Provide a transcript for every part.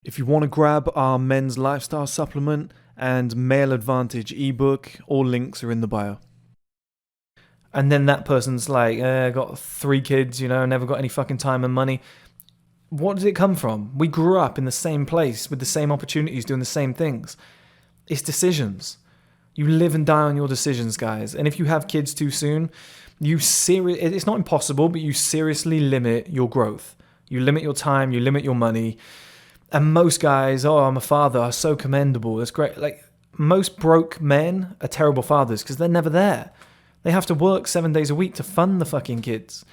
If you want to grab our men's lifestyle supplement and male advantage ebook, all links are in the bio. And then that person's like, got 3 kids, never got any fucking time and money. What did it come from? We grew up in the same place with the same opportunities, doing the same things. It's decisions. You live and die on your decisions, guys. And if you have kids too soon, it's not impossible, but you seriously limit your growth. You limit your time, you limit your money. And most guys, I'm a father, are so commendable. That's great. Like, most broke men are terrible fathers because they're never there. They have to work 7 days a week to fund the fucking kids.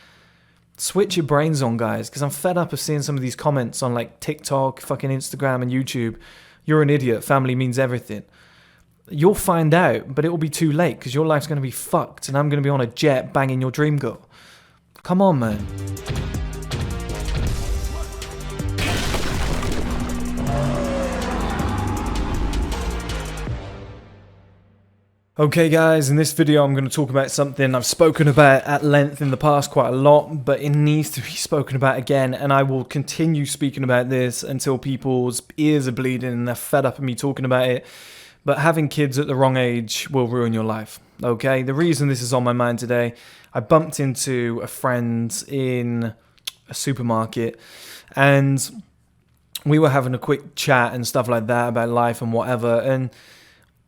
Switch your brains on, guys, because I'm fed up of seeing some of these comments on like TikTok, fucking Instagram and YouTube. You're an idiot. Family means everything. You'll find out, but it will be too late because your life's going to be fucked and I'm going to be on a jet banging your dream girl. Come on, man. Okay guys, in this video I'm going to talk about something I've spoken about at length in the past quite a lot, but it needs to be spoken about again, and I will continue speaking about this until people's ears are bleeding and they're fed up of me talking about it. But having kids at the wrong age will ruin your life, okay? The reason this is on my mind today, I bumped into a friend in a supermarket and we were having a quick chat and stuff like that about life and whatever, and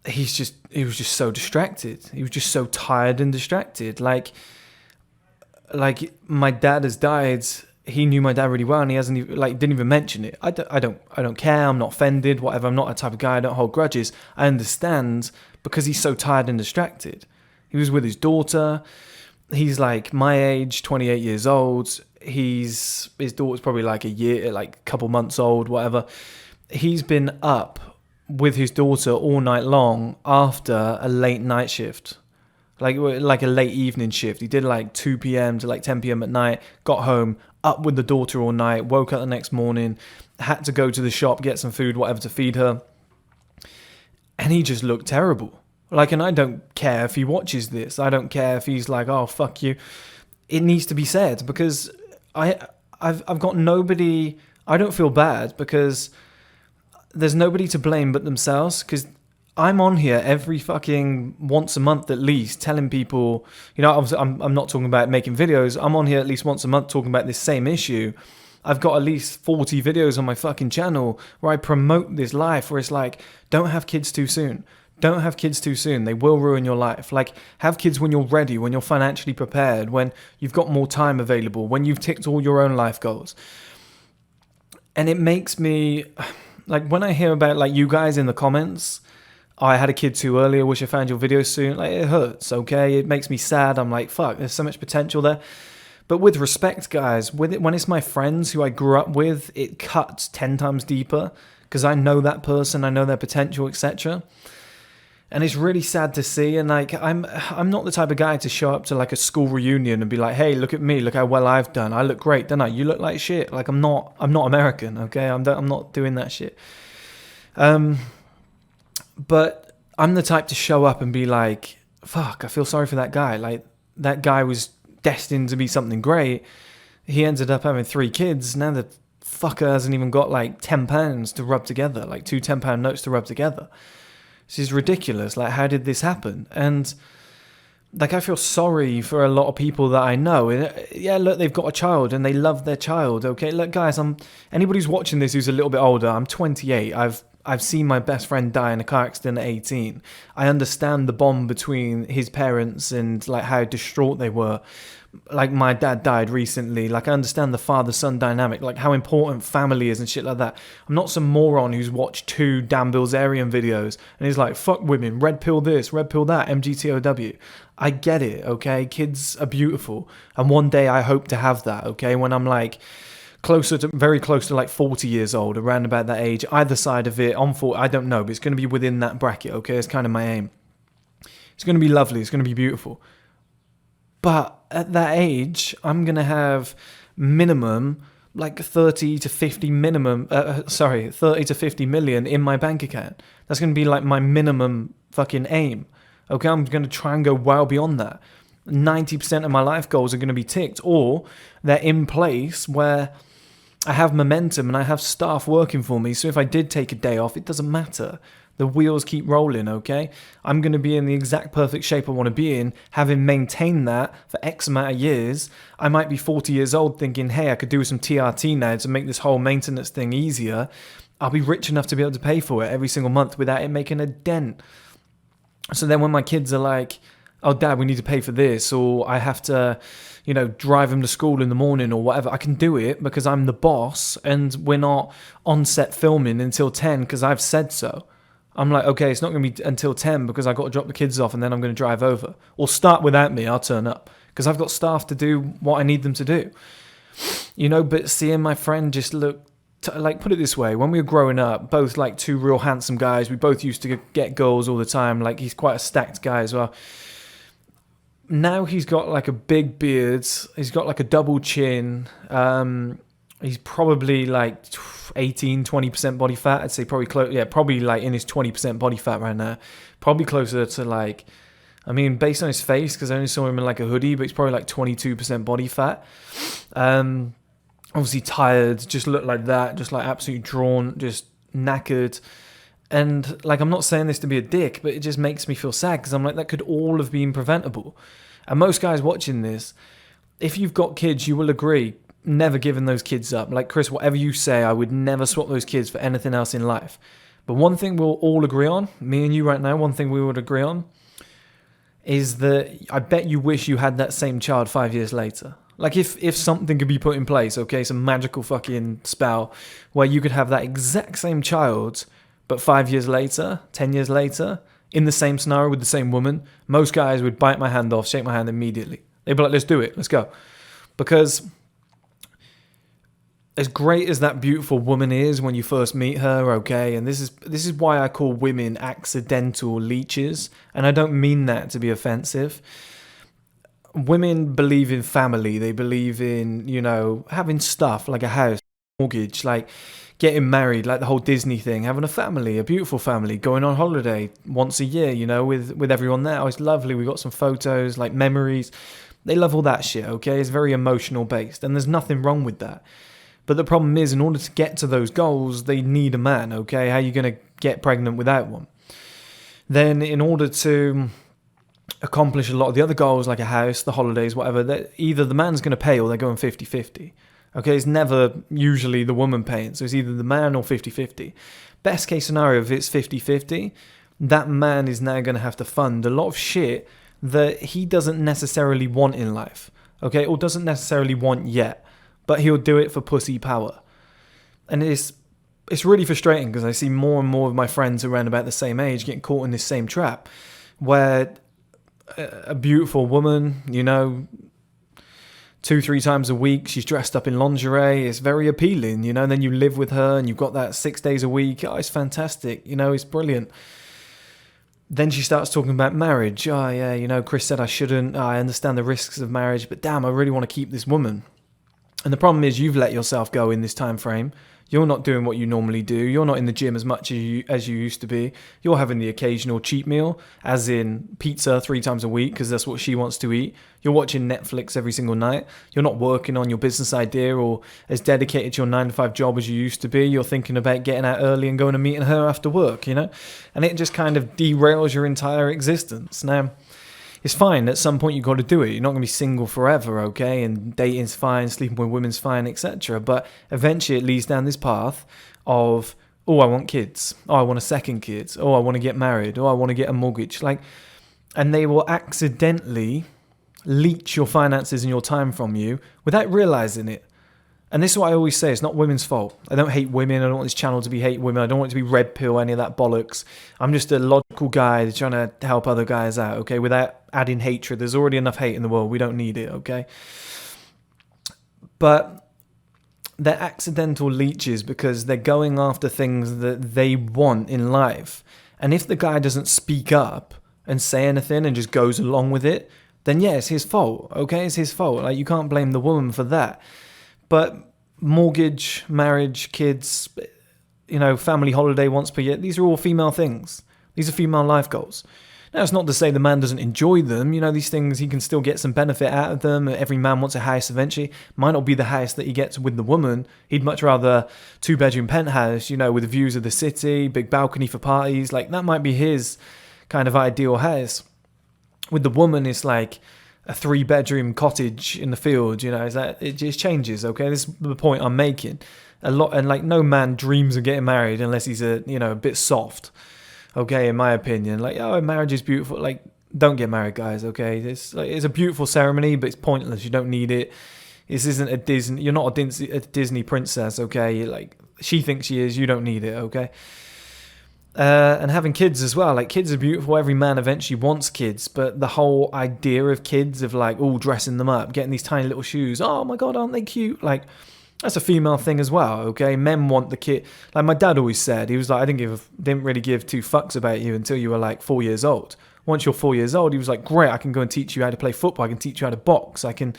he was just so distracted. He was just so tired and distracted. Like my dad has died. He knew my dad really well, and he hasn't even, didn't even mention it. I don't care. I'm not offended. Whatever. I'm not that type of guy. I don't hold grudges. I understand because he's so tired and distracted. He was with his daughter. He's like my age, 28 years old. His daughter's probably like a couple months old, whatever. He's been up with his daughter all night long after a late night shift, like a late evening shift. He did like 2 p.m. to like 10 p.m. at night, got home, up with the daughter all night, woke up the next morning, had to go to the shop, get some food, whatever, to feed her. And he just looked terrible. And I don't care if he watches this. I don't care if he's like, oh, fuck you. It needs to be said because I've got nobody. I don't feel bad because there's nobody to blame but themselves, because I'm on here every fucking once a month at least telling people, obviously I'm not talking about making videos. I'm on here at least once a month talking about this same issue. I've got at least 40 videos on my fucking channel where I promote this life, where it's like, don't have kids too soon. Don't have kids too soon. They will ruin your life. Like, have kids when you're ready, when you're financially prepared, when you've got more time available, when you've ticked all your own life goals. And it makes me, when I hear about you guys in the comments, I had a kid too early, I wish I found your video soon. It hurts, okay? It makes me sad. I'm like, fuck, there's so much potential there. But with respect, guys, when it's my friends who I grew up with, it cuts 10 times deeper because I know that person, I know their potential, etc. And it's really sad to see. And I'm not the type of guy to show up to a school reunion and be like, hey, look at me, look how well I've done. I look great, don't I? You look like shit. I'm not American, okay? I'm not doing that shit. But I'm the type to show up and be like, fuck, I feel sorry for that guy. That guy was destined to be something great. He ended up having 3 kids. Now the fucker hasn't even got £10 to rub together, 2 £10 notes to rub together. This is ridiculous. How did this happen? And I feel sorry for a lot of people that I know. Yeah, look, they've got a child and they love their child. Okay, look, guys, anybody who's watching this who's a little bit older, I'm 28. I've seen my best friend die in a car accident at 18. I understand the bond between his parents and how distraught they were. My dad died recently. I understand the father-son dynamic, how important family is and shit like that. I'm not some moron who's watched 2 Dan Bilzerian videos and he's like, fuck women, red pill this, red pill that, MGTOW. I get it, okay? Kids are beautiful. And one day I hope to have that, okay? When I'm very close to 40 years old, around about that age, either side of it, on 40, I don't know, but it's going to be within that bracket, okay? It's kind of my aim. It's going to be lovely. It's going to be beautiful. But at that age, I'm going to have minimum 30 to 50 million in my bank account. That's going to be my minimum fucking aim. Okay, I'm going to try and go well beyond that. 90% of my life goals are going to be ticked, or they're in place where I have momentum and I have staff working for me. So if I did take a day off, it doesn't matter. The wheels keep rolling, okay? I'm going to be in the exact perfect shape I want to be in, having maintained that for X amount of years. I might be 40 years old thinking, hey, I could do some TRT now to make this whole maintenance thing easier. I'll be rich enough to be able to pay for it every single month without it making a dent. So then when my kids are like, oh, Dad, we need to pay for this, or I have to, drive them to school in the morning or whatever, I can do it because I'm the boss and we're not on set filming until 10 because I've said so. I'm like, okay, it's not going to be until 10 because I've got to drop the kids off and then I'm going to drive over. Or start without me, I'll turn up because I've got staff to do what I need them to do. But seeing my friend just look, put it this way, when we were growing up, both like two real handsome guys, we both used to get girls all the time. Like he's quite a stacked guy as well. Now he's got like a big beard. He's got like a double chin. He's probably like 18-20% body fat. I'd say probably close. Yeah, probably like in his 20% body fat right now. Probably closer to like, based on his face, because I only saw him in like a hoodie, but he's probably like 22% body fat. Obviously tired, just looked like that, just like absolutely drawn, just knackered. And like, I'm not saying this to be a dick, but it just makes me feel sad because I'm like, that could all have been preventable. And most guys watching this, if you've got kids, you will agree, never giving those kids up. Like, Chris, whatever you say, I would never swap those kids for anything else in life. But one thing we'll all agree on, me and you right now, one thing we would agree on is that I bet you wish you had that same child 5 years later. Like if something could be put in place, okay, some magical fucking spell where you could have that exact same child, but 5 years later, 10 years later, in the same scenario with the same woman, most guys would bite my hand off, shake my hand immediately. They'd be like, let's do it, let's go. Because as great as that beautiful woman is when you first meet her, okay, and this is why I call women accidental leeches, and I don't mean that to be offensive. Women believe in family. They believe in, having stuff like a house, mortgage, like getting married, like the whole Disney thing, having a family, a beautiful family, going on holiday once a year, with everyone there. Oh, it's lovely. We got some photos, like memories. They love all that shit, okay? It's very emotional based, and there's nothing wrong with that. But the problem is, in order to get to those goals, they need a man, okay? How are you going to get pregnant without one? Then in order to accomplish a lot of the other goals, like a house, the holidays, whatever, either the man's going to pay or they're going 50-50. Okay, it's never usually the woman paying, so it's either the man or 50-50. Best case scenario, if it's 50-50, that man is now going to have to fund a lot of shit that he doesn't necessarily want in life, okay, or doesn't necessarily want yet, but he'll do it for pussy power. And it's really frustrating because I see more and more of my friends around about the same age getting caught in this same trap, where a beautiful woman, 2-3 times a week, she's dressed up in lingerie, it's very appealing, and then you live with her and you've got that 6 days a week, oh, it's fantastic, it's brilliant. Then she starts talking about marriage. Oh yeah, Chris said I shouldn't, I understand the risks of marriage, but damn, I really want to keep this woman. And the problem is you've let yourself go in this time frame. You're not doing what you normally do. You're not in the gym as much as you used to be. You're having the occasional cheat meal, as in pizza 3 times a week, because that's what she wants to eat. You're watching Netflix every single night. You're not working on your business idea or as dedicated to your 9-to-5 job as you used to be. You're thinking about getting out early and going and meeting her after work, And it just kind of derails your entire existence. Now, it's fine. At some point, you've got to do it. You're not going to be single forever, okay? And dating's fine, sleeping with women's fine, etc. But eventually, it leads down this path of, oh, I want kids. Oh, I want a second kid. Oh, I want to get married. Oh, I want to get a mortgage. And they will accidentally leech your finances and your time from you without realizing it. And this is what I always say, it's not women's fault. I don't hate women, I don't want this channel to be hate women, I don't want it to be red pill, any of that bollocks. I'm just a logical guy trying to help other guys out, okay, without adding hatred. There's already enough hate in the world, we don't need it, okay? But they're accidental leeches because they're going after things that they want in life. And if the guy doesn't speak up and say anything and just goes along with it, then yeah, it's his fault, okay? It's his fault. Like, you can't blame the woman for that. But mortgage, marriage, kids, family holiday once per year, these are all female things. These are female life goals. Now, it's not to say the man doesn't enjoy them. You know, these things, he can still get some benefit out of them. Every man wants a house eventually. Might not be the house that he gets with the woman. He'd much rather 2-bedroom penthouse, you know, with the views of the city, big balcony for parties. Like, that might be his kind of ideal house. With the woman, it's like a 3-bedroom cottage in the field, you know, is that it just changes, okay? This is the point I'm making. A lot, and like, no man dreams of getting married unless he's a bit soft, okay, in my opinion. Like, oh, marriage is beautiful. Like, don't get married, guys, okay? It's a beautiful ceremony, but it's pointless. You don't need it. This isn't a Disney. You're not a Disney princess, okay? Like, she thinks she is. You don't need it, okay? And having kids as well. Like, kids are beautiful. Every man eventually wants kids, but the whole idea of kids, of like, all dressing them up, getting these tiny little shoes. Oh my God, aren't they cute? Like, that's a female thing as well, okay? Men want the kid. Like, my dad always said, he was like, I didn't really give 2 fucks about you until you were like 4 years old. Once you're 4 years old, he was like, great, I can go and teach you how to play football. I can teach you how to box. I can,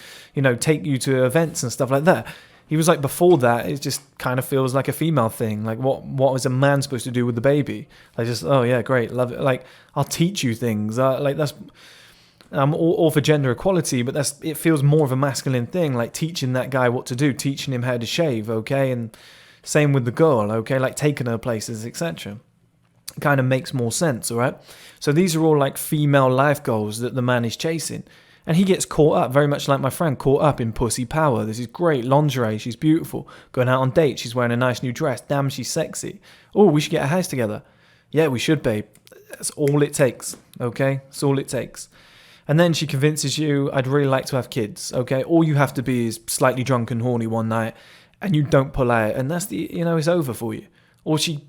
take you to events and stuff like that. He was like, before that, it just kind of feels like a female thing. Like, what is a man supposed to do with the baby? Like, just, oh yeah, great, love it. Like, I'll teach you things. Like, that's, I'm all for gender equality, but it feels more of a masculine thing, like teaching that guy what to do, teaching him how to shave, okay? And same with the girl, okay? Like taking her places, etc. It kind of makes more sense, all right? So these are all like female life goals that the man is chasing. And he gets caught up, very much like my friend, caught up in pussy power. This is great lingerie, she's beautiful. Going out on dates, she's wearing a nice new dress. Damn, she's sexy. Oh, we should get a house together. Yeah, we should, babe. That's all it takes, okay? That's all it takes. And then she convinces you, I'd really like to have kids, okay? All you have to be is slightly drunk and horny one night, and you don't pull out, and that's it's over for you. Or she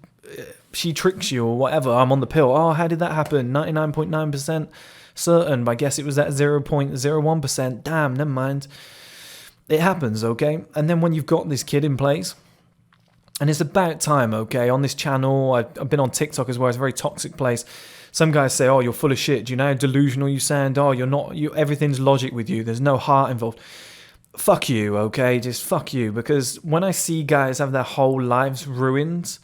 tricks you or whatever. I'm on the pill. Oh, how did that happen? 99.9% certain, but I guess it was that 0.01%. Damn, never mind. It happens, okay? And then when you've got this kid in place, and it's about time, okay? On this channel, I've been on TikTok as well. It's a very toxic place. Some guys say, oh, you're full of shit. Do you know how delusional you sound? Oh, you're not. Everything's logic with you. There's no heart involved. Fuck you, okay? Just fuck you. Because when I see guys have their whole lives ruined,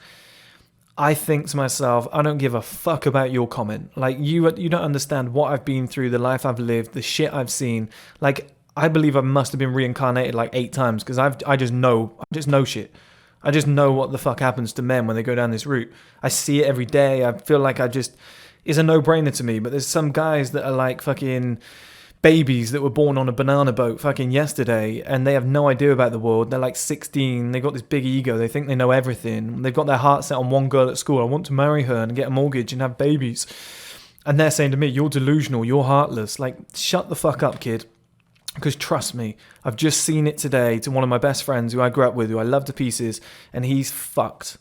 I think to myself, I don't give a fuck about your comment. Like, you don't understand what I've been through, the life I've lived, the shit I've seen. Like, I believe I must have been reincarnated like 8 times because I just know shit. I just know what the fuck happens to men when they go down this route. I see it every day. I feel like it's a no-brainer to me. But there's some guys that are like fucking babies that were born on a banana boat fucking yesterday, and they have no idea about the world. They're like 16. They got this big ego. They think they know everything. They've got their heart set on one girl at school. I want to marry her and get a mortgage and have babies. And they're saying to me, you're delusional. You're heartless. Like, shut the fuck up, kid. Because trust me, I've just seen it today to one of my best friends who I grew up with, who I love to pieces, and he's fucked.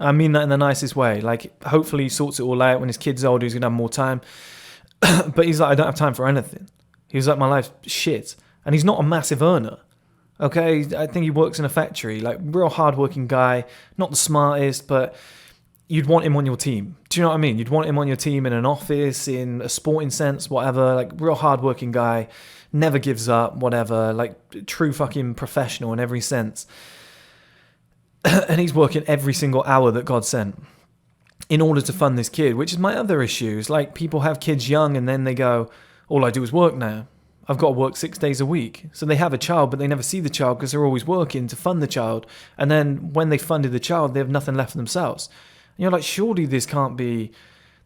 I mean that in the nicest way. Like, hopefully he sorts it all out. When his kid's older, he's going to have more time. But he's like, I don't have time for anything. He was like, my life's shit. And he's not a massive earner. Okay? I think he works in a factory. Like, real hardworking guy. Not the smartest, but you'd want him on your team. Do you know what I mean? You'd want him on your team in an office, in a sporting sense, whatever. Like, real hardworking guy. Never gives up, whatever. Like, true fucking professional in every sense. And he's working every single hour that God sent in order to fund this kid, which is my other issue. It's like, people have kids young and then they go, all I do is work now. I've got to work 6 days a week. So they have a child, but they never see the child because they're always working to fund the child. And then when they funded the child, they have nothing left for themselves. And you're like, surely this can't be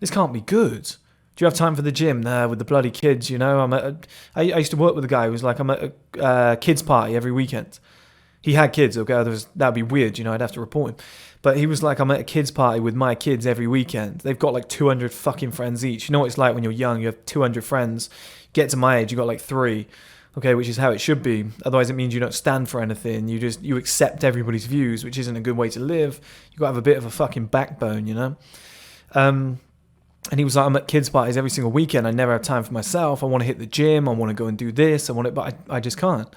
good. Do you have time for the gym? Nah, with the bloody kids, you know. I used to work with a guy who was like, I'm at a kids party every weekend. He had kids, okay? That'd be weird, you know. I'd have to report him. But he was like, I'm at a kids party with my kids every weekend. They've got like 200 fucking friends each. You know what it's like when you're young? You have 200 friends. Get to my age, you got like 3. Okay, which is how it should be. Otherwise, it means you don't stand for anything. You accept everybody's views, which isn't a good way to live. You got to have a bit of a fucking backbone, you know. And he was like, I'm at kids parties every single weekend. I never have time for myself. I want to hit the gym. I want to go and do this. But I just can't.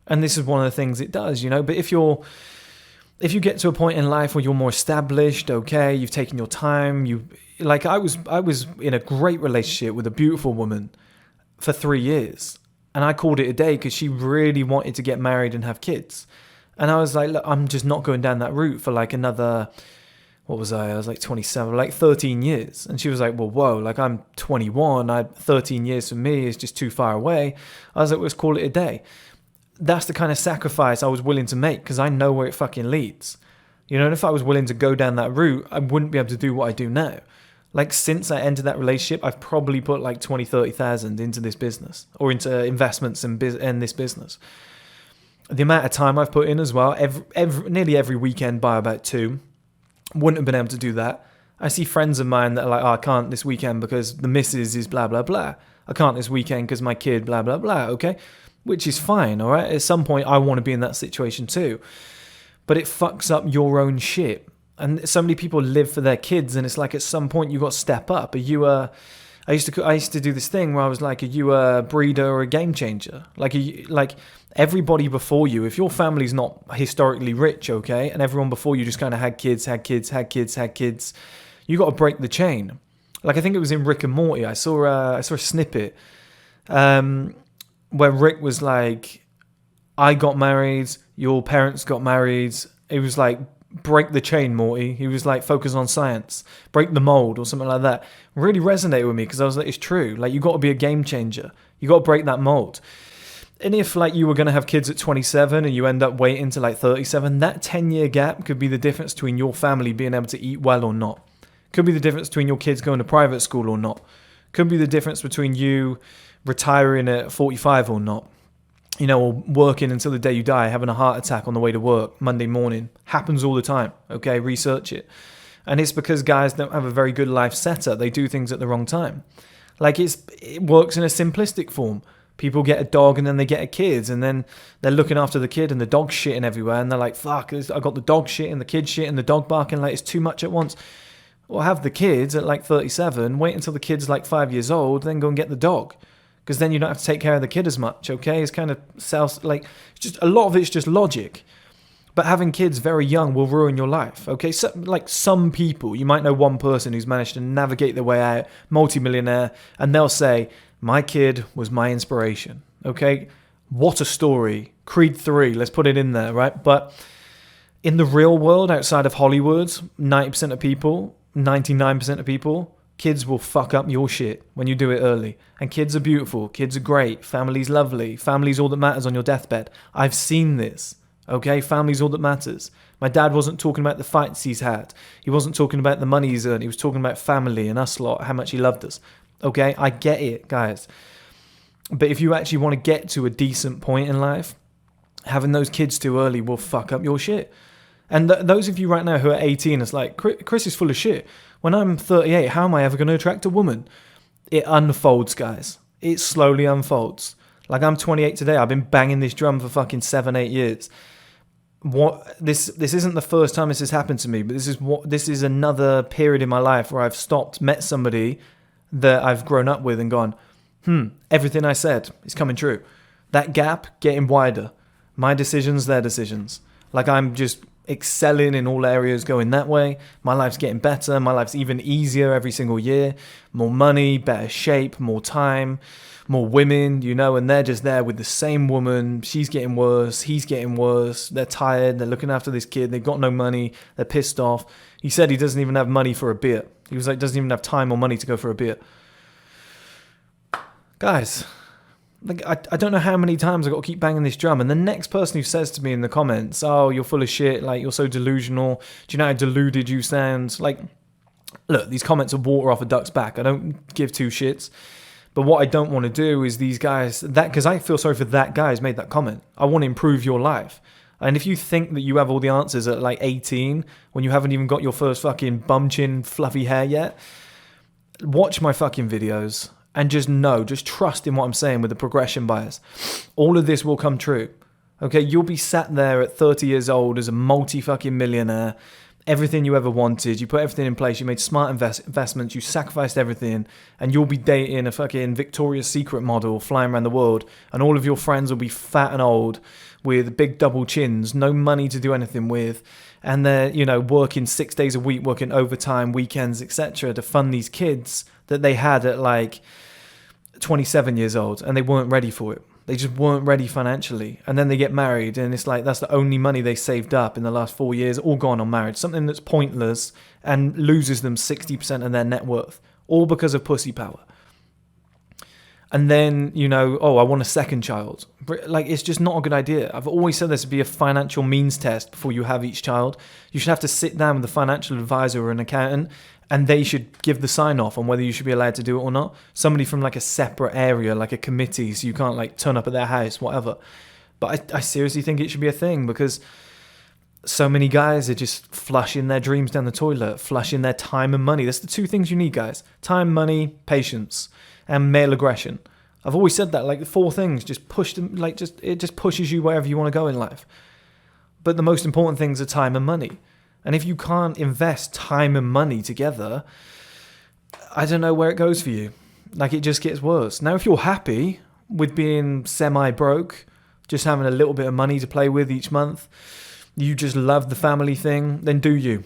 And this is one of the things it does, you know. But if you get to a point in life where you're more established, okay, you've taken your time. I was in a great relationship with a beautiful woman for 3 years. And I called it a day because she really wanted to get married and have kids. And I was like, look, I'm just not going down that route for like another, what was I? I was like 27, like 13 years. And she was like, well, whoa, like I'm 21. 13 years for me is just too far away. I was like, let's call it a day. That's the kind of sacrifice I was willing to make because I know where it fucking leads. You know, and if I was willing to go down that route, I wouldn't be able to do what I do now. Like, since I entered that relationship, I've probably put like 20, 30,000 into this business or into investments in this business. The amount of time I've put in as well, nearly every weekend by about 2, wouldn't have been able to do that. I see friends of mine that are like, oh, I can't this weekend because the missus is blah, blah, blah. I can't this weekend because my kid, blah, blah, blah, okay? Which is fine, all right? At some point, I want to be in that situation too. But it fucks up your own shit. And so many people live for their kids, and it's like at some point you got to step up. Are you a... I used to do this thing where I was like, are you a breeder or a game changer? Like everybody before you, if your family's not historically rich, okay, and everyone before you just kind of had kids, you got to break the chain. Like I think it was in Rick and Morty. I saw a snippet where Rick was like, I got married, your parents got married. It was like, break the chain, Morty. He was like, focus on science, break the mold or something like that. Really resonated with me because I was like, it's true. Like, you got to be a game changer. You got to break that mold. And if like you were going to have kids at 27 and you end up waiting to like 37, that 10-year gap could be the difference between your family being able to eat well or not. Could be the difference between your kids going to private school or not. Could be the difference between you retiring at 45 or not. You know, or working until the day you die, having a heart attack on the way to work Monday morning. Happens all the time, okay? Research it. And it's because guys don't have a very good life setup. They do things at the wrong time. Like, it works in a simplistic form. People get a dog and then they get a kid, and then they're looking after the kid and the dog's shitting everywhere, and they're like, fuck, I got the dog shit and the kid shit and the dog barking, like, it's too much at once. Or have the kids at like 37, wait until the kid's like 5 years old, then go and get the dog. Because then you don't have to take care of the kid as much, okay? It's kind of just a lot of it's just logic. But having kids very young will ruin your life, okay? So, like some people, you might know one person who's managed to navigate their way out, multimillionaire, and they'll say, my kid was my inspiration, okay? What a story. Creed 3, let's put it in there, right? But in the real world, outside of Hollywood, 90% of people, 99% of people, kids will fuck up your shit when you do it early. And kids are beautiful. Kids are great. Family's lovely. Family's all that matters on your deathbed. I've seen this. Okay? Family's all that matters. My dad wasn't talking about the fights he's had. He wasn't talking about the money he's earned. He was talking about family and us lot, how much he loved us. Okay? I get it, guys. But if you actually want to get to a decent point in life, having those kids too early will fuck up your shit. And those of you right now who are 18, it's like, Chris is full of shit. When I'm 38, how am I ever going to attract a woman? It unfolds, guys. It slowly unfolds. Like, I'm 28 today. I've been banging this drum for fucking 7-8 years. This isn't the first time this has happened to me, but this is another period in my life where I've stopped, met somebody that I've grown up with and gone, everything I said is coming true. That gap getting wider. My decisions, their decisions. Like, I'm just excelling in all areas, going that way. My life's getting better. My life's even easier every single year. More money, better shape, more time, more women, you know, and they're just there with the same woman. She's getting worse. He's getting worse. They're tired. They're looking after this kid. They've got no money. They're pissed off. He said he doesn't even have money for a beer. He was like, doesn't even have time or money to go for a beer. Guys, like, I don't know how many times I've got to keep banging this drum. And the next person who says to me in the comments, oh, you're full of shit, like, you're so delusional, do you know how deluded you sound? Like, look, these comments are water off a duck's back. I don't give two shits. But what I don't want to do is these guys, because I feel sorry for that guy who's made that comment. I want to improve your life. And if you think that you have all the answers at like 18, when you haven't even got your first fucking bum chin fluffy hair yet, watch my fucking videos. And just trust in what I'm saying with the progression bias. All of this will come true. Okay, you'll be sat there at 30 years old as a multi-fucking millionaire. Everything you ever wanted. You put everything in place. You made smart investments. You sacrificed everything. And you'll be dating a fucking Victoria's Secret model flying around the world. And all of your friends will be fat and old with big double chins. No money to do anything with. And they're, you know, working 6 days a week, working overtime, weekends, etc. to fund these kids that they had at like 27 years old, and they weren't ready for it. They just weren't ready financially. And then they get married, and it's like that's the only money they saved up in the last 4 years, all gone on marriage. Something that's pointless and loses them 60% of their net worth, all because of pussy power. And then, I want a second child. Like, it's just not a good idea. I've always said this would be a financial means test before you have each child. You should have to sit down with a financial advisor or an accountant, and they should give the sign off on whether you should be allowed to do it or not. Somebody from like a separate area, like a committee, so you can't like turn up at their house, whatever. But I seriously think it should be a thing, because so many guys are just flushing their dreams down the toilet, flushing their time and money. That's the two things you need, guys. Time, money, patience, and male aggression. I've always said that, like the 4 things, just push them, it just pushes you wherever you want to go in life. But the most important things are time and money. And if you can't invest time and money together, I don't know where it goes for you. Like, it just gets worse. Now, if you're happy with being semi-broke, just having a little bit of money to play with each month, you just love the family thing, then do you.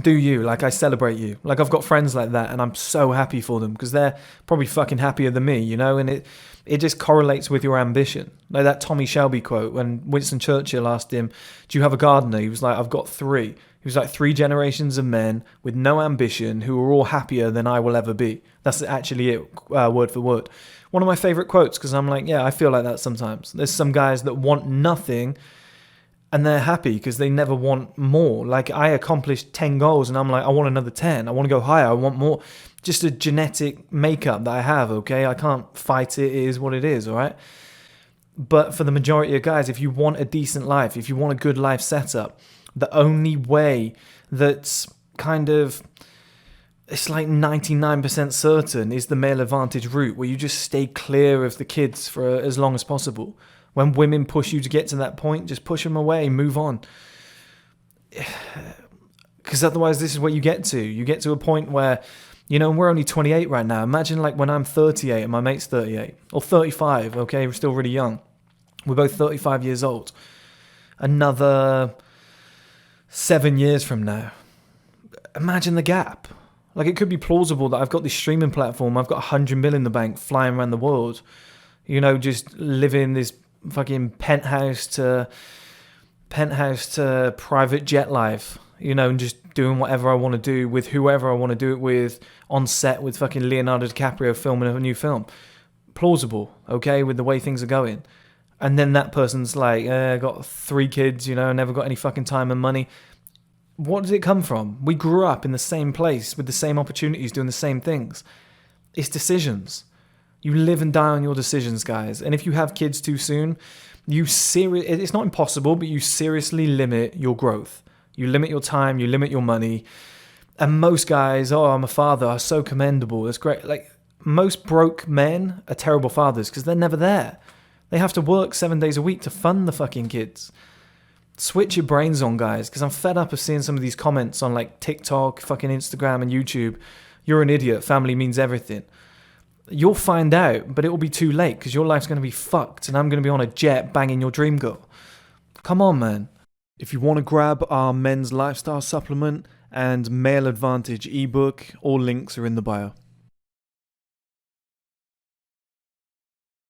Do you. Like, I celebrate you. Like, I've got friends like that, and I'm so happy for them, because they're probably fucking happier than me, and it just correlates with your ambition. Like that Tommy Shelby quote, when Winston Churchill asked him, do you have a gardener? He was like, I've got 3. He was like, 3 generations of men with no ambition who are all happier than I will ever be. That's actually it, word for word. One of my favourite quotes, because I'm like, yeah, I feel like that sometimes. There's some guys that want nothing, and they're happy because they never want more. Like, I accomplished 10 goals, and I'm like, I want another 10. I want to go higher. I want more. Just a genetic makeup that I have, okay? I can't fight it. It is what it is, all right? But for the majority of guys, if you want a decent life, if you want a good life setup, the only way that's kind of, it's like 99% certain, is the male advantage route, where you just stay clear of the kids for as long as possible. When women push you to get to that point, just push them away, move on. Because otherwise, this is what you get to. You get to a point where, we're only 28 right now. Imagine like when I'm 38 and my mate's 38. Or 35, okay? We're still really young. We're both 35 years old. Another 7 years from now. Imagine the gap. Like, it could be plausible that I've got this streaming platform. I've got 100 mil in the bank, flying around the world. Just living this fucking penthouse to private jet life, and just doing whatever I want to do with whoever I want to do it with, on set with fucking Leonardo DiCaprio filming a new film. Plausible, okay, with the way things are going. And then that person's like, I got 3 kids, never got any fucking time and money. What did it come from? We grew up in the same place with the same opportunities, doing the same things. It's decisions. You live and die on your decisions, guys. And if you have kids too soon, it's not impossible, but you seriously limit your growth. You limit your time, you limit your money. And most guys, I'm a father, are so commendable. That's great. Like, most broke men are terrible fathers because they're never there. They have to work 7 days a week to fund the fucking kids. Switch your brains on, guys, because I'm fed up of seeing some of these comments on like TikTok, fucking Instagram and YouTube. You're an idiot. Family means everything. You'll find out, but it will be too late, because your life's going to be fucked and I'm going to be on a jet banging your dream girl. Come on, man. If you want to grab our men's lifestyle supplement and male advantage ebook, all links are in the bio.